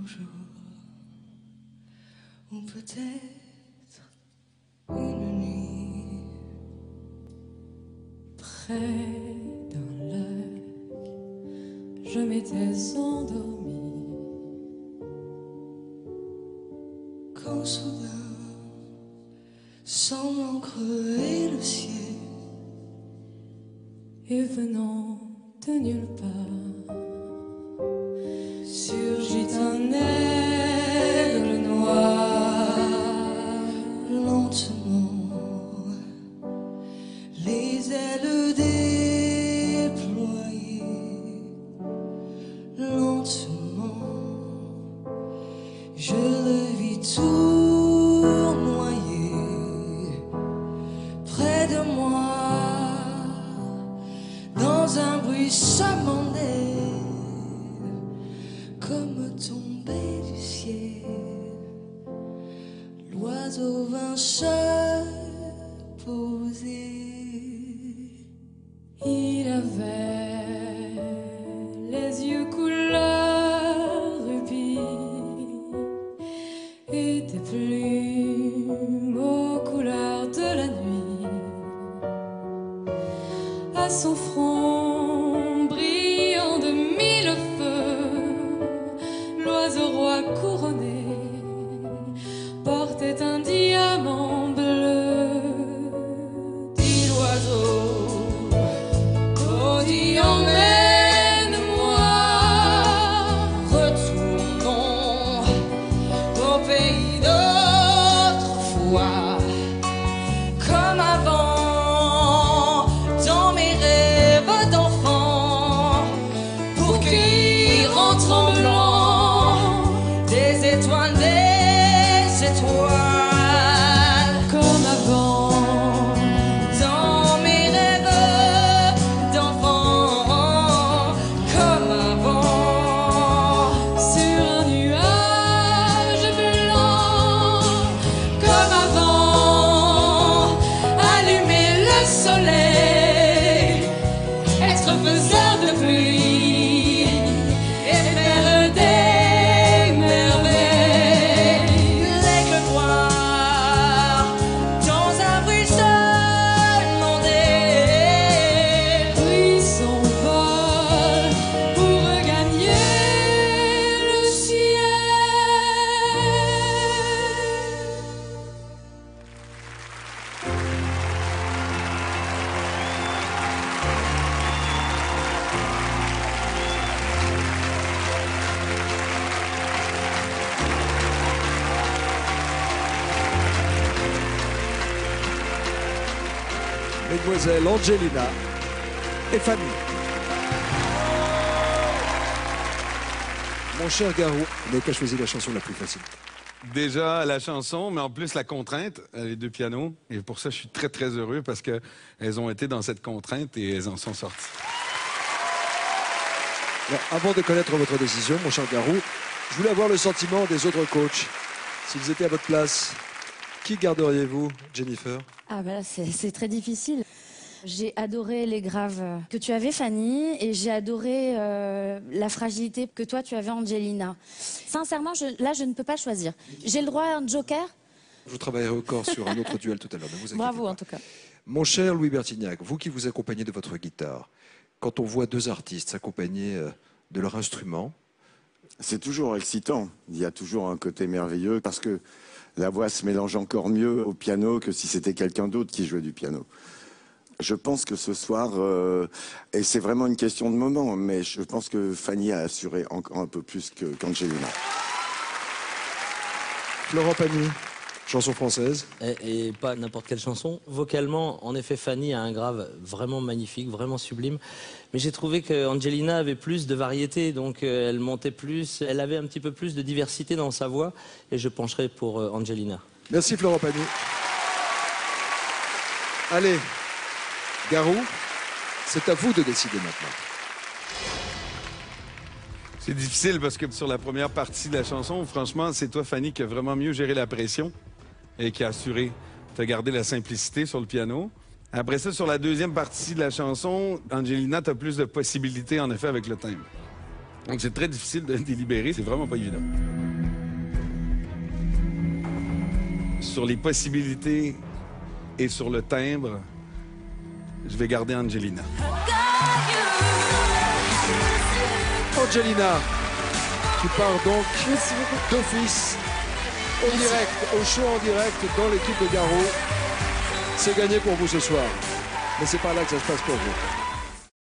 jour, ou peut-être une nuit, Près d'un lac, je m'étais endormie. quand soudain, semblant crever le ciel, Et venant de nulle part, surgit un aigle noir, lentement, les ailes déployées, lentement, je le vis tournoyer près de moi, dans un bruissement d'air, comme tombé du ciel, l'oiseau vint se poser. il avait les yeux couleur rubis et des plumes aux couleurs de la nuit. À son front brillant de mille feux, l'oiseau roi couronné portait un diamant bleu. Dit l'oiseau, maudit emmène-moi, retournons au pays d'autrefois, comme avant, dans mes rêves d'enfant, pour cueillir en tremblant des étoiles, Comme avant, dans mes rêves d'enfant, comme avant, sur un nuage blanc, comme avant, allumer le soleil, être faiseur de pluie et faire des merveilles. L'aigle noir dans un ruissellement d'air, prit son vol pour regagner le ciel. Mesdemoiselles Angelina et Fanny. Mon cher Garou, vous n'avez pas choisi la chanson la plus facile. Déjà la chanson, mais en plus la contrainte, les deux pianos. Et pour ça, je suis très, très heureux parce qu'elles ont été dans cette contrainte et elles en sont sorties. Alors, avant de connaître votre décision, mon cher Garou, je voulais avoir le sentiment des autres coachs. S'ils étaient à votre place, qui garderiez-vous, Jennifer? Ah bah là, c'est très difficile. J'ai adoré les graves que tu avais, Fanny, et j'ai adoré la fragilité que toi, tu avais, Angelina. Sincèrement, là, je ne peux pas choisir. J'ai le droit à un joker? Je travaillerai encore sur un autre duel tout à l'heure. Ne vous inquiétez Bravo, pas. en tout cas. Mon cher Louis Bertignac, vous qui vous accompagnez de votre guitare, quand on voit deux artistes s'accompagner de leur instrument, c'est toujours excitant. Il y a toujours un côté merveilleux parce que la voix se mélange encore mieux au piano que si c'était quelqu'un d'autre qui jouait du piano. Je pense que ce soir, et c'est vraiment une question de moment, mais je pense que Fanny a assuré encore un peu plus qu'Angelina. Florent Pagny, chanson française. Et pas n'importe quelle chanson. Vocalement, en effet, Fanny a un grave vraiment magnifique, vraiment sublime. Mais j'ai trouvé qu'Angelina avait plus de variété, donc elle montait plus, elle avait un petit peu plus de diversité dans sa voix. Et je pencherai pour Angelina. Merci Florent Pagny. Allez, Garou, c'est à vous de décider maintenant. C'est difficile parce que sur la première partie de la chanson, franchement, c'est toi, Fanny, qui a vraiment mieux géré la pression et qui a assuré de garder la simplicité sur le piano. Après ça, sur la deuxième partie de la chanson, Angelina, tu as plus de possibilités, en effet, avec le thème. Donc c'est très difficile de délibérer, c'est vraiment pas évident. Sur les possibilités et sur le timbre, je vais garder Angelina. Angelina, tu pars donc d'office au direct, au show en direct dans l'équipe de Garot. C'est gagné pour vous ce soir. Mais c'est pas là que ça se passe pour vous.